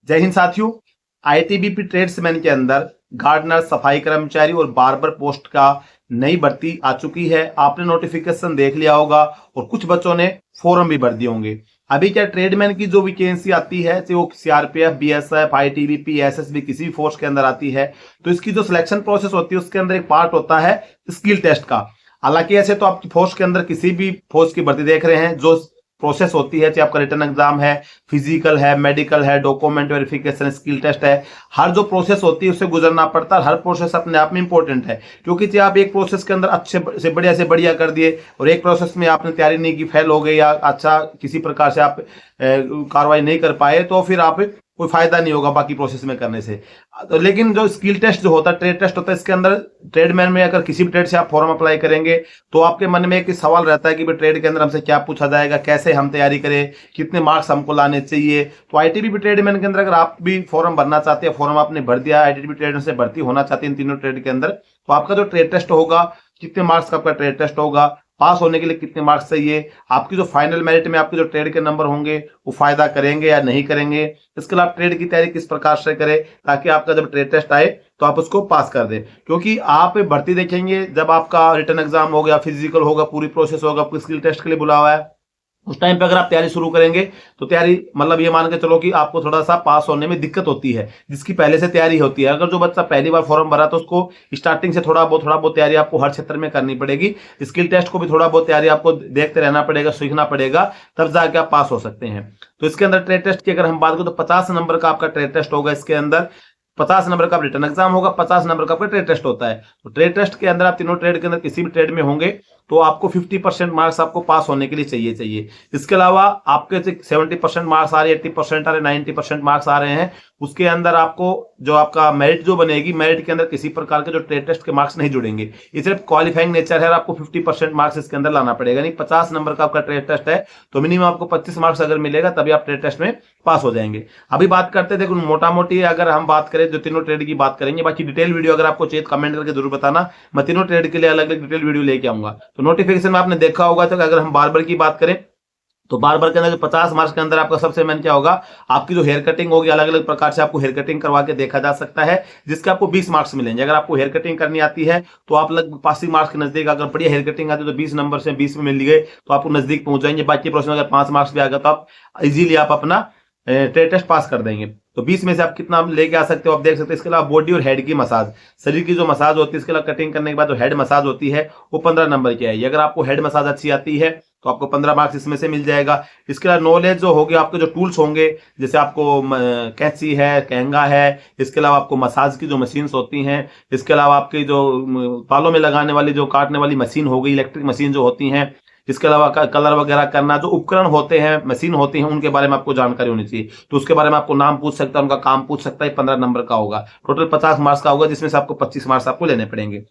जय हिंद साथियों। ITBP tradesman के अंदर गार्डनर, सफाई कर्मचारी और बार्बर पोस्ट का नई भर्ती आ चुकी है। आपने नोटिफिकेशन देख लिया होगा और कुछ बच्चों ने फॉर्म भी भर दिए होंगे। अभी क्या ट्रेडमैन की जो वैकेंसी आती है, चाहे वो सीआरपीएफ, बीएसएफ, आईटीबीपी, एसएसबी किसी भी फोर्स के अंदर आती है, तो इसकी जो सिलेक्शन प्रोसेस होती है उसके अंदर एक पार्ट होता है स्किल टेस्ट का। हालांकि ऐसे तो आपकी फोर्स के अंदर किसी भी फोर्स की भर्ती देख रहे हैं, जो प्रोसेस होती है, चाहे आपका रिटर्न एग्जाम है, फिजिकल है, मेडिकल है, डॉक्यूमेंट वेरिफिकेशन, स्किल टेस्ट है, हर जो प्रोसेस होती है उससे गुजरना पड़ता है। हर प्रोसेस अपने आप में इंपॉर्टेंट है, क्योंकि चाहे आप एक प्रोसेस के अंदर अच्छे से बढ़िया कर दिए और एक प्रोसेस में आपने तैयारी नहीं की, फेल हो गए, या अच्छा किसी प्रकार से आप कार्रवाई नहीं कर पाए, तो फिर आप कोई फायदा नहीं होगा बाकी प्रोसेस में करने से। तो लेकिन जो स्किल टेस्ट जो होता है, ट्रेड टेस्ट होता है, इसके अंदर ट्रेडमैन में अगर किसी भी ट्रेड से आप फॉर्म अप्लाई करेंगे तो आपके मन में एक सवाल रहता है कि भाई ट्रेड के अंदर हमसे क्या पूछा जाएगा, कैसे हम तैयारी करें, कितने मार्क्स हमको लाने चाहिए। तो आईटीबीपी ट्रेडमैन के अंदर अगर आप भी फॉर्म भरना चाहते हैं, फॉर्म आपने भर दिया, आईटीबीपी ट्रेड से भर्ती होना चाहते हैं इन तीनों ट्रेड के अंदर, तो आपका जो ट्रेड टेस्ट होगा, कितने मार्क्स का आपका ट्रेड टेस्ट होगा, पास होने के लिए कितने मार्क्स चाहिए, आपकी जो फाइनल मेरिट में आपके जो ट्रेड के नंबर होंगे वो फायदा करेंगे या नहीं करेंगे, इसके लिए आप ट्रेड की तैयारी किस प्रकार से करें ताकि आपका जब ट्रेड टेस्ट आए तो आप उसको पास कर दें। क्योंकि आप भर्ती देखेंगे, जब आपका रिटर्न एग्जाम हो गया, फिजिकल होगा, पूरी प्रोसेस होगा, आपको स्किल टेस्ट के लिए बुलावा है, उस टाइम पे अगर आप तैयारी शुरू करेंगे तो तैयारी मतलब ये मान के चलो कि आपको थोड़ा सा पास होने में दिक्कत होती है, जिसकी पहले से तैयारी होती है। अगर जो बच्चा पहली बार फॉर्म भरा तो उसको स्टार्टिंग से थोड़ा बहुत तैयारी आपको हर क्षेत्र में करनी पड़ेगी। स्किल टेस्ट को भी थोड़ा बहुत तैयारी आपको देखते रहना पड़ेगा, सीखना पड़ेगा, तब जाके आप पास हो सकते हैं। तो इसके अंदर ट्रेड टेस्ट की अगर हम बात करें तो 50 नंबर का आपका ट्रेड टेस्ट होगा। इसके अंदर 50 नंबर का रिटर्न एग्जाम होगा, 50 नंबर का आपका ट्रेड टेस्ट होता है। तो ट्रेड टेस्ट के अंदर आप तीनों ट्रेड के अंदर किसी भी ट्रेड में होंगे तो आपको 50% मार्क्स आपको पास होने के लिए चाहिए। इसके अलावा आपके 70% मार्क्स आ रहे हैं, 80% आ रहे हैं, 90% मार्क्स आ रहे हैं, उसके अंदर आपको जो आपका मेरिट जो बनेगी, मेरिट के अंदर किसी प्रकार के जो ट्रेड टेस्ट के मार्क्स नहीं जुड़ेंगे। ये सिर्फ क्वालिफाइंग नेचर है, आपको 50% मार्क्स इसके अंदर लाना पड़ेगा। नहीं, 50 नंबर का आपका ट्रेड टेस्ट है तो मिनिमम आपको 25 मार्क्स अगर मिलेगा तभी आप ट्रेड टेस्ट में पास हो जाएंगे। अभी बात करते हैं, देखो मोटा मोटी अगर हम बात करें जो तीनों ट्रेड की बात करेंगे, बाकी डिटेल वीडियो अगर आपको चाहिए कमेंट करके जरूर बताना, मैं तीनों ट्रेड के लिए अलग अलग डिटेल वीडियो लेके आऊंगा। तो नोटिफिकेशन में आपने देखा होगा, तो अगर हम बार्बर की बात करें तो बार्बर के अंदर जो 50 मार्क्स के अंदर आपका सबसे मेन क्या होगा, आपकी जो हेयर कटिंग होगी, अलग अलग प्रकार से आपको हेयर कटिंग करवा के देखा जा सकता है, जिसके आपको 20 मार्क्स मिलेंगे। अगर आपको हेयर कटिंग करनी आती है तो आप लगभग 80 मार्क्स के नजदीक, अगर बढ़िया हेयर कटिंग आती है तो 20 नंबर से 20 में मिल गए तो आपको नजदीक पहुंच जाएंगे। बाकी प्रोसेस अगर 5 मार्क्स भी आ गया तो आप इजीली आप अपना ट्रेड टेस्ट पास कर देंगे। तो 20 में से आप कितना लेके आ सकते हो आप देख सकते हैं। इसके अलावा बॉडी और हेड की मसाज, शरीर की जो मसाज होती है, इसके अलावा कटिंग करने के बाद जो हेड मसाज होती है वो 15 नंबर की है। अगर आपको हेड मसाज अच्छी आती है तो आपको 15 मार्क्स इसमें से मिल जाएगा। इसके अलावा नॉलेज जो होगी, आपके जो टूल्स होंगे, जैसे आपको कैंची है, कहंगा है, इसके अलावा आपको मसाज की जो मशीन्स होती हैं, इसके अलावा आपकी जो बालों में लगाने वाली जो काटने वाली मशीन हो गई, इलेक्ट्रिक मशीन जो होती हैं, इसके अलावा कलर वगैरह करना, जो उपकरण होते हैं, मशीन होती हैं, उनके बारे में आपको जानकारी होनी चाहिए। तो उसके बारे में आपको नाम पूछ सकता है, उनका काम पूछ सकता है। 15 नंबर का होगा, टोटल 50 मार्क्स का होगा, जिसमें से आपको 25 मार्क्स आपको लेने पड़ेंगे।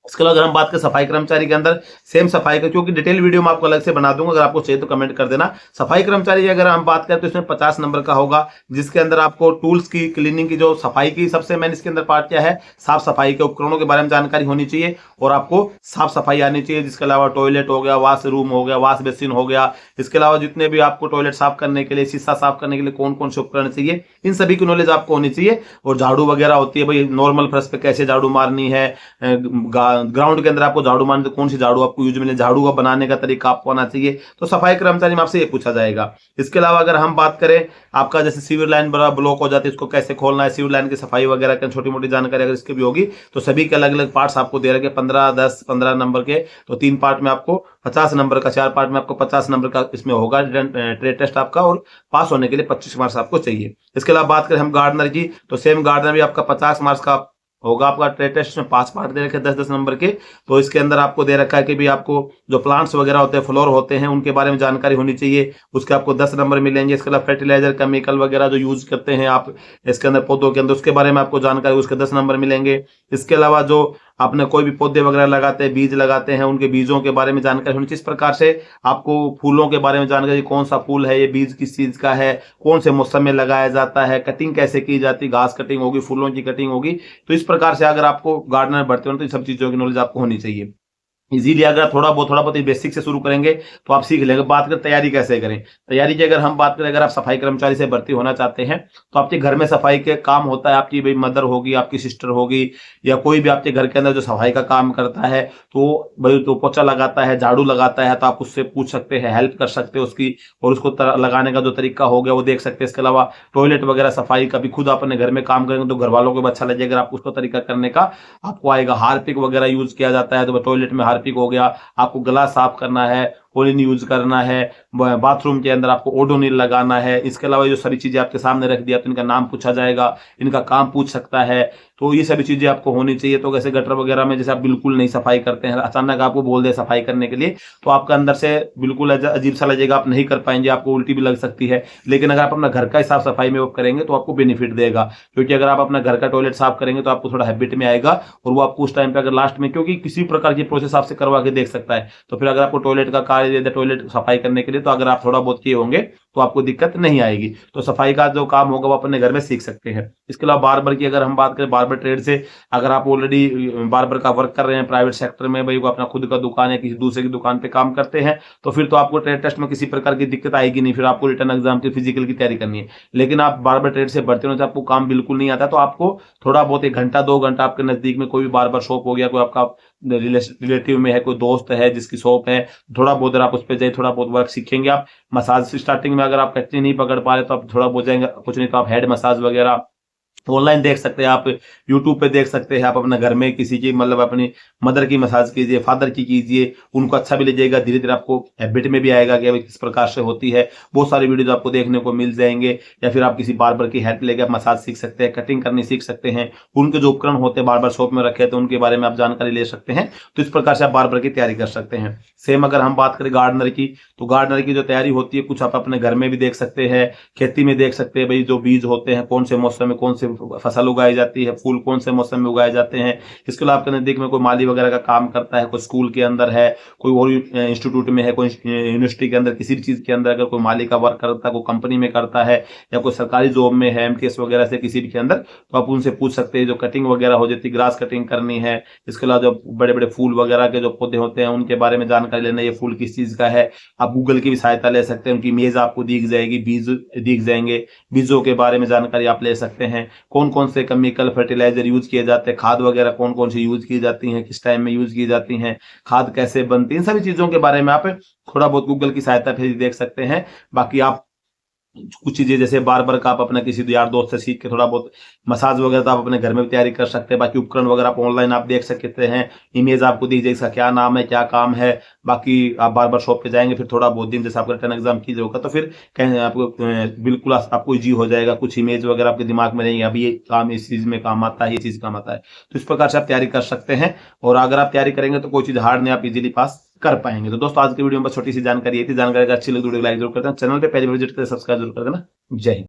इसके अलावा अगर हम बात करें सफाई कर्मचारी के अंदर, सेम सफाई का, क्योंकि डिटेल वीडियो मैं आपको अलग से बना दूंगा, अगर आपको चाहिए तो कमेंट कर देना। सफाई कर्मचारी की अगर हम बात करें तो इसमें 50 नंबर का होगा, जिसके अंदर आपको टूल्स की, क्लीनिंग की, जो सफाई की सबसे मेन इसके अंदर पार्ट क्या है, साफ सफाई के उपकरणों के बारे में जानकारी होनी चाहिए और आपको साफ सफाई आनी चाहिए। जिसके अलावा टॉयलेट हो गया, वॉशरूम हो गया, वॉश बेसिन हो गया, इसके अलावा जितने भी आपको टॉयलेट साफ करने के लिए, शीशा साफ करने के लिए कौन कौन से उपकरण चाहिए, इन सभी की नॉलेज आपको होनी चाहिए। और झाड़ू वगैरह होती है, भाई नॉर्मल फर्श पे कैसे झाड़ू मारनी है, ग्राउंड के अंदर आपको झाड़ू मारनी तो कौन सी झाड़ू आपको यूज मिले, झाड़ू का बनाने का तरीका आपको आना चाहिए। तो सफाई कर्मचारी में आपसे ये पूछा जाएगा। इसके अलावा अगर हम बात करें, आपका जैसे सीवर लाइन बड़ा ब्लॉक हो जाती है, इसको कैसे खोलना है, सीवर लाइन की सफाई वगैरह की छोटी मोटी जानकारी अगर इसकी भी होगी, तो सभी के अलग अलग पार्ट्स आपको दे रखे 15, 10, 15 नंबर के। तो 3 पार्ट में आपको 50 नंबर का, 4 पार्ट में आपको 50 नंबर का इसमें होगा ट्रेड टेस्ट आपका, और पास होने के लिए 25 मार्क्स आपको चाहिए। इसके अलावा बात करें हम गार्डनर की, तो सेम गार्डनर भी आपका 50 मार्क्स का होगा। आपका ट्रेड टेस्ट में 5 पार्ट दे रखे 10-10 नंबर के। तो इसके अंदर आपको दे रखा है कि भी आपको जो प्लांट्स वगैरह होते हैं, फ्लोर होते हैं, उनके बारे में जानकारी होनी चाहिए, उसके आपको 10 नंबर मिलेंगे। इसके अलावा फर्टिलाइजर, केमिकल वगैरह जो यूज करते हैं आप इसके अंदर पौधों के अंदर, उसके बारे में आपको जानकारी, उसके 10 नंबर मिलेंगे। इसके अलावा जो आपने कोई भी पौधे वगैरह लगाते हैं, बीज लगाते हैं, उनके बीजों के बारे में जानकारी होनी चाहिए। इस प्रकार से आपको फूलों के बारे में जानकारी, कौन सा फूल है, ये बीज किस चीज का है, कौन से मौसम में लगाया जाता है, कटिंग कैसे की जाती है, घास कटिंग होगी, फूलों की कटिंग होगी। तो इस प्रकार से अगर आपको गार्डनर बढ़ते हो तो इन सब चीजों की नॉलेज आपको होनी चाहिए। इजीली अगर आप थोड़ा बहुत बेसिक से शुरू करेंगे तो आप सीख लेंगे। बात करें तैयारी कैसे करें, तैयारी की अगर हम बात करें, अगर आप सफाई कर्मचारी से भर्ती होना चाहते हैं तो आपके घर में सफाई के काम होता है, आपकी भाई मदर होगी, आपकी सिस्टर होगी, या कोई भी आपके घर के अंदर जो सफाई का काम करता है, तो भाई तो पोछा लगाता है, झाड़ू लगाता है, तो आप उससे पूछ सकते हैं, हेल्प कर सकते हैं उसकी, और उसको लगाने का जो तरीका हो गया वो देख सकते हैं। इसके अलावा टॉयलेट वगैरह सफाई का भी खुद अपने घर में काम करेंगे तो घर वालों को भी अच्छा लगेगा, अगर आप उसको तरीका करने का आपको आएगा। हार्पिक वगैरह यूज किया जाता है, तो टॉयलेट में हार्पिक हो गया, आपको गला साफ करना है, कोलिन यूज करना है, बाथरूम के अंदर आपको ओडोनिल लगाना है। इसके अलावा जो सारी चीजें आपके सामने रख दिया, तो इनका नाम पूछा जाएगा, इनका काम पूछ सकता है, तो ये सभी चीजें आपको होनी चाहिए। तो जैसे गटर वगैरह में जैसे आप बिल्कुल नहीं सफाई करते हैं, अचानक आपको बोल दे सफाई करने के लिए, तो आपका अंदर से बिल्कुल अजीब सा लगेगा, आप नहीं कर पाएंगे, आपको उल्टी भी लग सकती है। लेकिन अगर आप अपना घर का साफ सफाई में वो करेंगे तो आपको बेनिफिट देगा, क्योंकि अगर आप अपना घर का टॉयलेट साफ करेंगे तो आपको थोड़ा हैबिट में आएगा, और वो आपको उस टाइम पे अगर लास्ट में, क्योंकि किसी प्रकार की प्रोसेस आपसे करवा के देख सकता है, तो फिर अगर आपको टॉयलेट का कार्य दे दे टॉयलेट सफाई करने के लिए, तो अगर आप थोड़ा बहुत किए होंगे तो आपको दिक्कत नहीं आएगी। तो सफाई का जो काम होगा वो अपने घर में सीख सकते हैं। इसके अलावा बार्बर की अगर हम बात करें, बार्बर ट्रेड से अगर आप ऑलरेडी बार्बर का वर्क कर रहे हैं प्राइवेट सेक्टर में, भाई वो अपना खुद का दुकान है, किसी दूसरे की दुकान पे काम करते हैं, तो फिर तो आपको ट्रेड टेस्ट में किसी प्रकार की दिक्कत आएगी नहीं, फिर आपको रिटर्न एग्जाम की फिजिकल की तैयारी करनी है। लेकिन आप बार्बर ट्रेड से भर्ती होने से आपको काम बिल्कुल नहीं आता, तो आपको थोड़ा बहुत 1 घंटा 2 घंटा आपके नजदीक में कोई भी बार्बर शॉप हो गया, कोई आपका रिलेटिव में है, कोई दोस्त है जिसकी शॉप है, थोड़ा बहुत आप उस पर जाए, थोड़ा बहुत वर्क सीखेंगे आप। मसाज स्टार्टिंग में अगर आप कच्चे नहीं पकड़ पा रहे तो आप थोड़ा बहुत जाएंगे, कुछ नहीं तो आप हेड मसाज वगैरह ऑनलाइन देख सकते हैं, आप यूट्यूब पे देख सकते हैं। आप अपने घर में किसी की मतलब अपनी मदर की मसाज कीजिए, फादर की कीजिए, उनको अच्छा भी लगेगा, धीरे धीरे आपको हैबिट में भी आएगा कि किस प्रकार से होती है। बहुत सारी वीडियोज आपको देखने को मिल जाएंगे, या फिर आप किसी बार्बर की हेल्प लेके आप मसाज सीख सकते हैं, कटिंग करनी सीख सकते हैं, उनके जो उपकरण होते हैं बार्बर शॉप में रखे तो उनके बारे में आप जानकारी ले सकते हैं। तो इस प्रकार से आप बार्बर की तैयारी कर सकते हैं। सेम अगर हम बात करें गार्डनर की, तो गार्डनर की जो तैयारी होती है कुछ आप अपने घर में भी देख सकते हैं, खेती में देख सकते हैं, भाई जो बीज होते हैं कौन से मौसम में कौन से फसल उगाई जाती है, फूल कौन से मौसम में उगाए जाते हैं। इसके अलावा आपके नजदीक में कोई माली वगैरह का काम करता है, कोई स्कूल के अंदर है, कोई और इंस्टीट्यूट में है, कोई यूनिवर्सिटी के अंदर, किसी भी चीज के अंदर अगर कोई माली का वर्क करता है, कोई कंपनी में करता है, या कोई सरकारी जॉब में है, एमटीएस वगैरह से किसी भी के अंदर, तो आप उनसे पूछ सकते हैं। जो कटिंग वगैरह हो जाती है, ग्रास कटिंग करनी है, इसके अलावा जो बड़े बड़े फूल वगैरह के जो पौधे होते हैं उनके बारे में जानकारी लेना, ये फूल किस चीज का है, आप गूगल की भी सहायता ले सकते हैं, उनकी इमेज आपको दिख जाएगी, बीज दिख जाएंगे, बीजों के बारे में जानकारी आप ले सकते हैं, कौन कौन से केमिकल फर्टिलाइजर यूज किए जाते हैं, खाद वगैरह कौन कौन सी यूज की जाती हैं, किस टाइम में यूज की जाती हैं, खाद कैसे बनती है, इन सभी चीजों के बारे में आप थोड़ा बहुत गूगल की सहायता से देख सकते हैं। बाकी आप कुछ चीजें जैसे बार बार का आप अपना किसी यार दोस्त से सीख के थोड़ा बहुत मसाज वगैरह तो आप अपने घर में भी तैयारी कर सकते हैं। बाकी उपकरण वगैरह आप ऑनलाइन आप देख सकते हैं, इमेज आपको दी जाएगी इसका क्या नाम है, क्या काम है। बाकी आप बार बार शॉप पे जाएंगे, फिर थोड़ा बहुत दिन जैसे आपका रिटर्न एग्जाम कीजिए होगा तो फिर कहीं आपको बिल्कुल आपको इजी हो जाएगा, कुछ इमेज वगैरह आपके दिमाग में रहेंगे, अभी ये काम इस चीज में काम आता है, ये चीज काम आता है। तो इस प्रकार से आप तैयारी कर सकते हैं, और अगर आप तैयारी करेंगे तो कोई चीज हार्ड नहीं, आप इजीली पास कर पाएंगे। तो दोस्तों आज की वीडियो में बस छोटी सी जानकारी ये थी, जानकारी अगर अच्छी लगी तो वीडियो लाइक जरूर करते हैं, चैनल पे पहले विजिट करके सब्सक्राइब जरूर कर देना। जय हिंद।